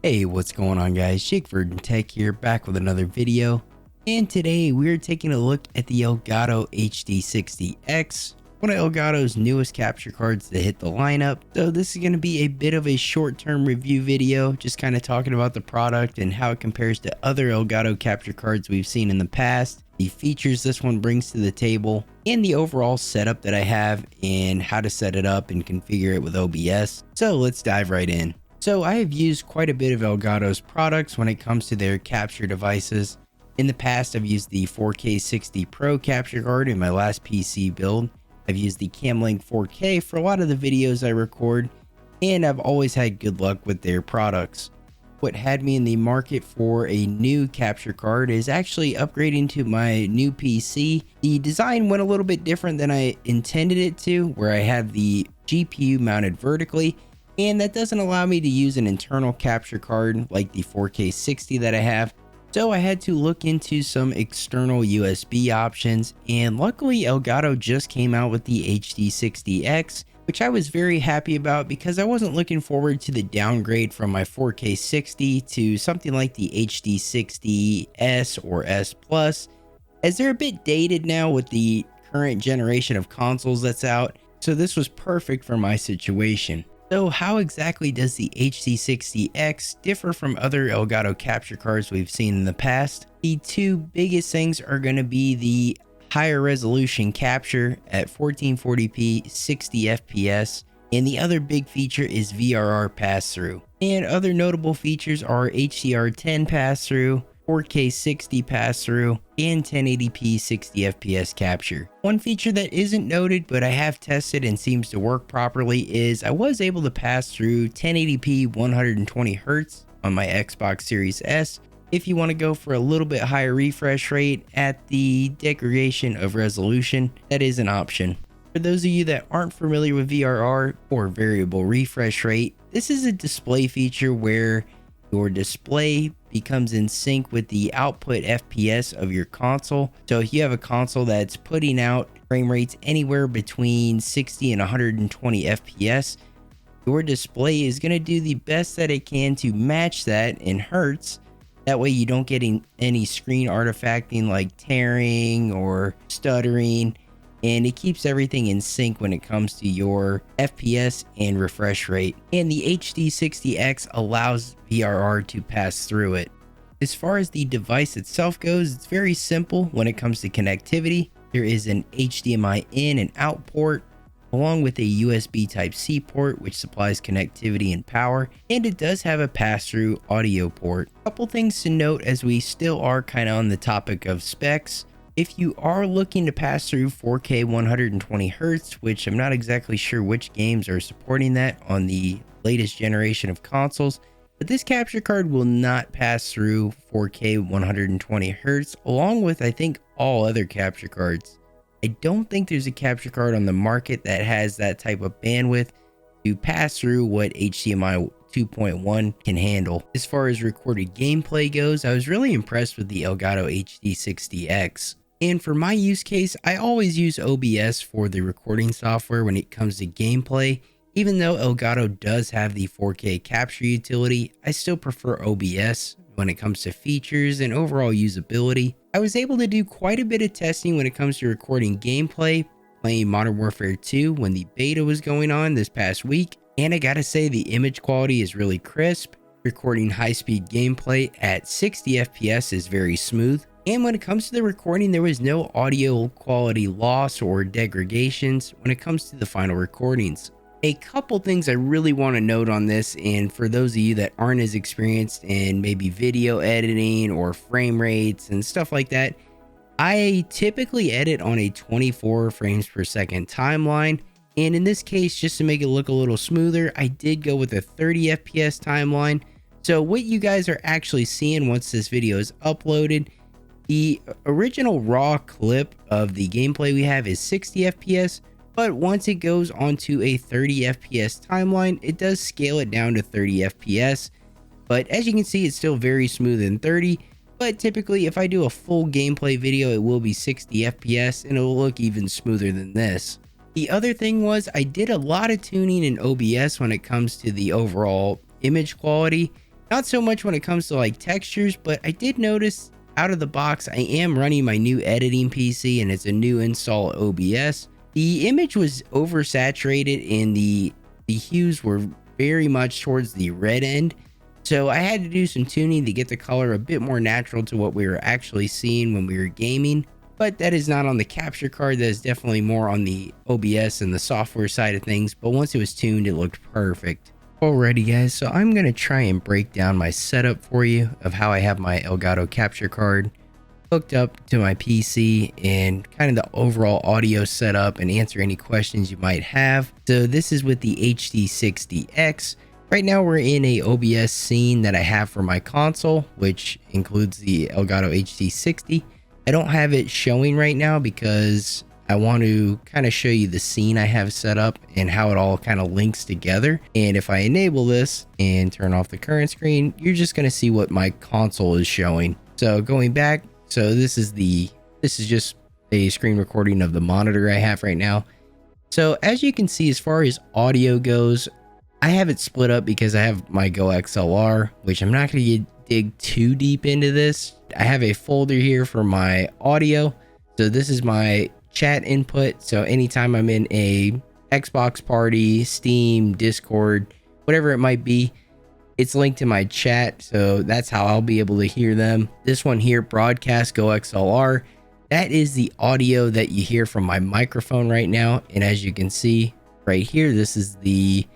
Hey, what's going on guys? Shakeford Tech here, back with another video. And today we're taking a look at the Elgato HD60X, one of Elgato's newest capture cards to hit the lineup. So this is going to be a bit of a short-term review video, just kind of talking about the product and how it compares to other Elgato capture cards we've seen in the past, the features this one brings to the table, and the overall setup that I have and how to set it up and configure it with OBS. So let's dive right in. So I have used quite a bit of Elgato's products when it comes to their capture devices. In the past, I've used the 4K 60 Pro capture card in my last PC build. I've used the Camlink 4K for a lot of the videos I record, and I've always had good luck with their products. What had me in the market for a new capture card is actually upgrading to my new PC. The design went a little bit different than I intended it to, where I have the GPU mounted vertically, and that doesn't allow me to use an internal capture card like the 4K 60 that I have. So I had to look into some external USB options, and luckily Elgato just came out with the HD60X, which I was very happy about because I wasn't looking forward to the downgrade from my 4K 60 to something like the HD60S or S Plus, as they're a bit dated now with the current generation of consoles that's out. So this was perfect for my situation. So how exactly does the HD60X differ from other Elgato capture cards we've seen in the past? The two biggest things are going to be the higher resolution capture at 1440p 60 FPS, and the other big feature is VRR pass-through. And other notable features are HDR10 pass-through, 4K 60 pass-through, and 1080p 60 FPS capture. One feature that isn't noted but I have tested and seems to work properly is I was able to pass through 1080p 120Hz on my Xbox Series S. If you want to go for a little bit higher refresh rate at the degradation of resolution, that is an option. For those of you that aren't familiar with VRR or variable refresh rate, this is a display feature where your display becomes in sync with the output FPS of your console. So if you have a console that's putting out frame rates anywhere between 60 and 120 FPS, your display is going to do the best that it can to match that in hertz. That way you don't get any screen artifacting like tearing or stuttering, and it keeps everything in sync when it comes to your FPS and refresh rate. And the HD60X allows VRR to pass through it. As far as the device itself goes, it's very simple when it comes to connectivity. There is an HDMI in and out port, along with a USB Type-C port, which supplies connectivity and power, and it does have a pass-through audio port. A couple things to note as we still are kind of on the topic of specs. If you are looking to pass through 4K 120Hz, which I'm not exactly sure which games are supporting that on the latest generation of consoles, but this capture card will not pass through 4K 120Hz, along with I think all other capture cards. I don't think there's a capture card on the market that has that type of bandwidth to pass through what HDMI 2.1 can handle. As far as recorded gameplay goes, I was really impressed with the Elgato HD60X. And for my use case, I always use OBS for the recording software when it comes to gameplay. Even though Elgato does have the 4K capture utility, I still prefer OBS when it comes to features and overall usability. I was able to do quite a bit of testing when it comes to recording gameplay, playing Modern Warfare 2 when the beta was going on this past week. And I gotta say, the image quality is really crisp. Recording high-speed gameplay at 60 FPS is very smooth. And when it comes to the recording, there was no audio quality loss or degradations when it comes to the final recordings. A couple things I really want to note on this, and for those of you that aren't as experienced in maybe video editing or frame rates and stuff like that, I typically edit on a 24 frames per second timeline. And in this case, just to make it look a little smoother, I did go with a 30 FPS timeline. So what you guys are actually seeing once this video is uploaded, the original raw clip of the gameplay we have is 60 FPS, but once it goes onto a 30 FPS timeline, it does scale it down to 30 FPS. But as you can see, it's still very smooth in 30. But typically, if I do a full gameplay video, it will be 60 FPS and it will look even smoother than this. The other thing was I did a lot of tuning in OBS when it comes to the overall image quality, Not so much when it comes to like textures, but I did notice out of the box, I am running my new editing PC and it's a new install OBS. The image was oversaturated and the hues were very much towards the red end. So I had to do some tuning to get the color a bit more natural to what we were actually seeing when we were gaming. But that is not on the capture card. That is definitely more on the OBS and the software side of things. But once it was tuned, it looked perfect. Alrighty guys, so I'm going to try and break down my setup for you of how I have my Elgato capture card hooked up to my PC and kind of the overall audio setup and answer any questions you might have. So this is with the HD60X. Right now we're in a OBS scene that I have for my console, which includes the Elgato HD60. I don't have it showing right now because I want to kind of show you the scene I have set up and how it all kind of links together. And if I enable this and turn off the current screen, you're just going to see what my console is showing. So going back, so this is just a screen recording of the monitor I have right now. So as you can see, as far as audio goes, I have it split up because I have my Go XLR, which I'm not going to dig too deep into this. I have a folder here for my audio. So this is my chat input. So anytime I'm in a Xbox party, Steam, Discord, whatever it might be, it's linked to my chat. So that's how I'll be able to hear them. This one here, broadcast Go XLR. That is the audio that you hear from my microphone right now. And as you can see right here, this is the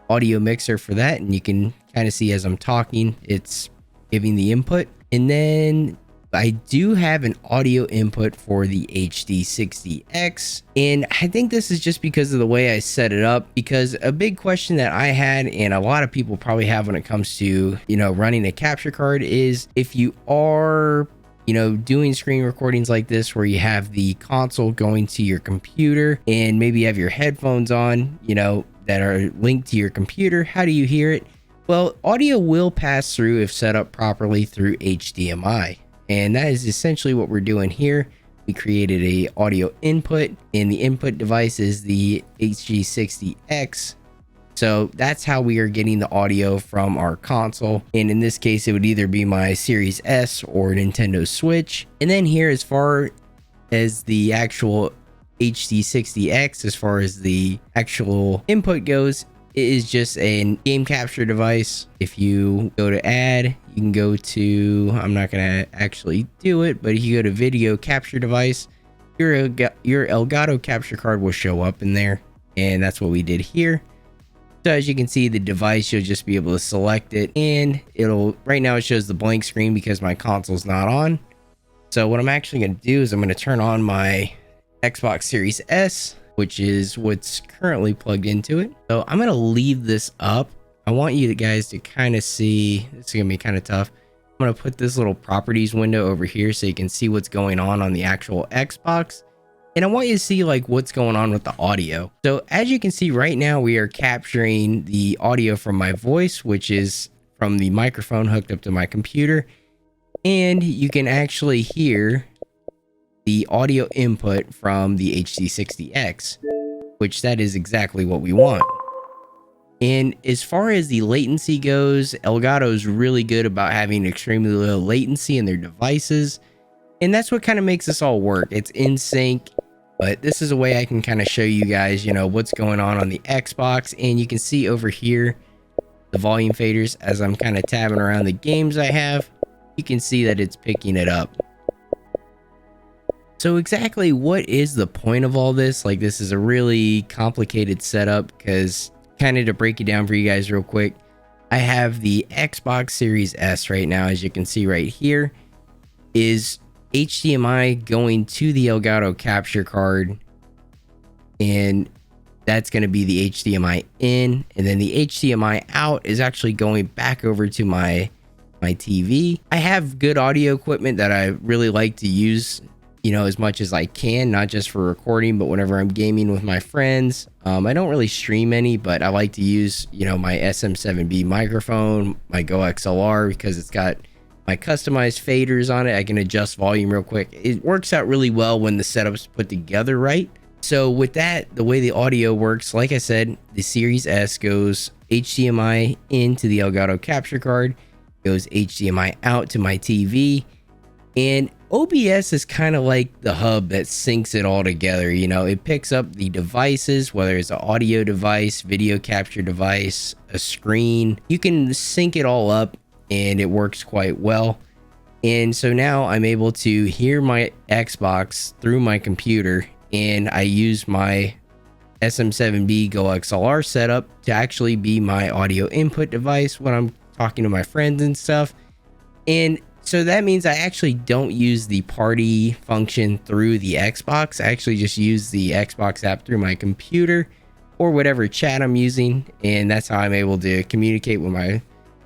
audio mixer for that. And you can kind of see as I'm talking, it's giving the input. And then I do have an audio input for the HD60X, and I think this is just because of the way I set it up, because a big question that I had and a lot of people probably have when it comes to, running a capture card is if you are, doing screen recordings like this where you have the console going to your computer and maybe you have your headphones on, that are linked to your computer, how do you hear it? Well, audio will pass through if set up properly through HDMI. And that is essentially what we're doing here. We created a audio input and the input device is the HD60X. So that's how we are getting the audio from our console. And in this case, it would either be my Series S or Nintendo Switch. And then here, as far as the actual HD60X, as far as the actual input goes, it is just a game capture device. If you go to add, you can go to, I'm not going to actually do it, but if you go to video capture device, your Elgato capture card will show up in there. And that's what we did here. So as you can see, the device, you'll just be able to select it and right now it shows the blank screen because my console's not on. So what I'm actually going to do is I'm going to turn on my Xbox Series S, which is what's currently plugged into it. So I'm going to leave this up. I want you guys to kind of see, this is going to be kind of tough. I'm going to put this little properties window over here so you can see what's going on the actual Xbox. And I want you to see like what's going on with the audio. So as you can see right now, we are capturing the audio from my voice, which is from the microphone hooked up to my computer. And you can actually hear the audio input from the HD60X, which that is exactly what we want. And as far as the latency goes, Elgato is really good about having extremely low latency in their devices. And that's what kind of makes this all work. It's in sync, but this is a way I can kind of show you guys, what's going on the Xbox. And you can see over here, the volume faders, as I'm kind of tabbing around the games I have, you can see that it's picking it up. So exactly what is the point of all this? Like, this is a really complicated setup because kind of to break it down for you guys real quick, I have the Xbox Series S right now, as you can see right here, is HDMI going to the Elgato capture card, and that's going to be the HDMI in, and then the HDMI out is actually going back over to my TV. I have good audio equipment that I really like to use, as much as I can, not just for recording, but whenever I'm gaming with my friends. I don't really stream any, but I like to use, my SM7B microphone, my Go XLR, because it's got my customized faders on it. I can adjust volume real quick. It works out really well when the setup's put together right. So with that, the way the audio works, like I said, the Series S goes HDMI into the Elgato capture card. goes HDMI out to my TV. And OBS is kind of like the hub that syncs it all together. You know, it picks up the devices, whether it's an audio device, video capture device, a screen. You can sync it all up and it works quite well. And so now I'm able to hear my Xbox through my computer, and I use my SM7B Go XLR setup to actually be my audio input device when I'm talking to my friends and stuff. And so that means I actually don't use the party function through the Xbox. I actually just use the Xbox app through my computer or whatever chat I'm using. And that's how I'm able to communicate with my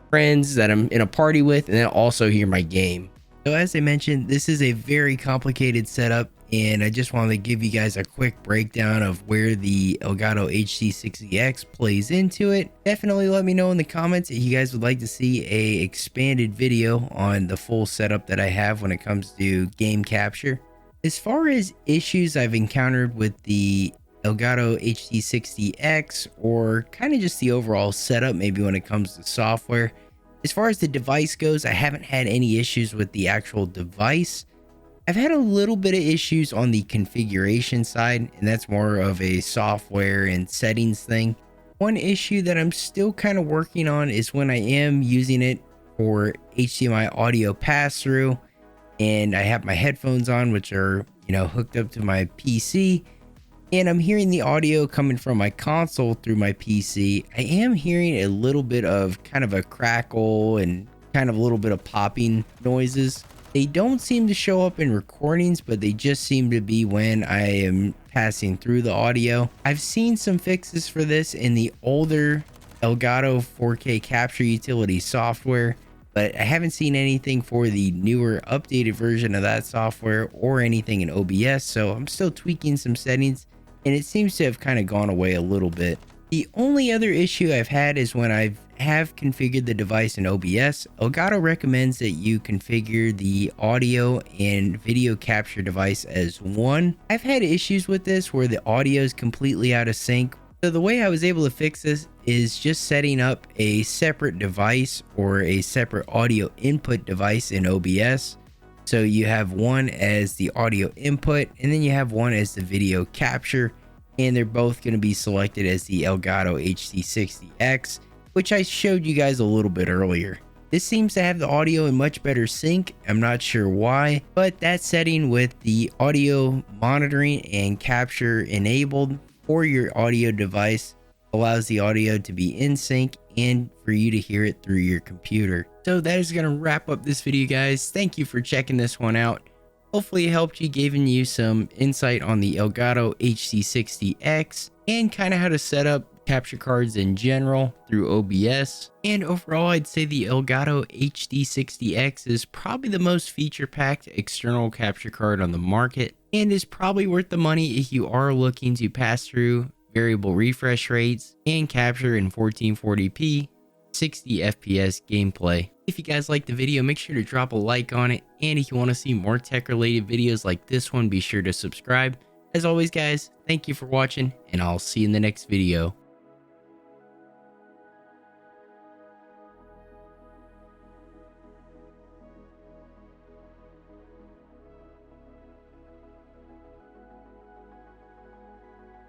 friends that I'm in a party with, and then also hear my game. So as I mentioned, this is a very complicated setup, and I just wanted to give you guys a quick breakdown of where the Elgato HD60X plays into it. Definitely let me know in the comments if you guys would like to see a expanded video on the full setup that I have when it comes to game capture. As far as issues I've encountered with the Elgato HD60X, or kind of just the overall setup, maybe when it comes to software. As far as the device goes, I haven't had any issues with the actual device. I've had a little bit of issues on the configuration side, and that's more of a software and settings thing. One issue that I'm still kind of working on is when I am using it for HDMI audio pass-through, and I have my headphones on, which are, you know, hooked up to my PC. And I'm hearing the audio coming from my console through my PC. I am hearing a little bit of kind of a crackle and kind of a little bit of popping noises. They don't seem to show up in recordings, but they just seem to be when I am passing through the audio. I've seen some fixes for this in the older Elgato 4K capture utility software, but I haven't seen anything for the newer updated version of that software or anything in OBS. So I'm still tweaking some settings, and it seems to have kind of gone away a little bit. The only other issue I've had is when I have configured the device in OBS. Elgato recommends that you configure the audio and video capture device as one. I've had issues with this where the audio is completely out of sync. So the way I was able to fix this is just setting up a separate device or a separate audio input device in OBS. So you have one as the audio input, and then you have one as the video capture, and they're both going to be selected as the Elgato HD60X, which I showed you guys a little bit earlier. This seems to have the audio in much better sync. I'm not sure why, but that setting with the audio monitoring and capture enabled for your audio device allows the audio to be in sync and for you to hear it through your computer. So that is going to wrap up this video, guys. Thank you for checking this one out. Hopefully it helped you, giving you some insight on the Elgato HD60X and kind of how to set up capture cards in general through OBS. And overall, I'd say the Elgato HD60X is probably the most feature-packed external capture card on the market, and is probably worth the money if you are looking to pass through variable refresh rates and capture in 1440p 60 FPS gameplay. If you guys liked the video, make sure to drop a like on it, and if you want to see more tech related videos like this one, be sure to subscribe. As always, guys, thank you for watching, and I'll see you in the next video.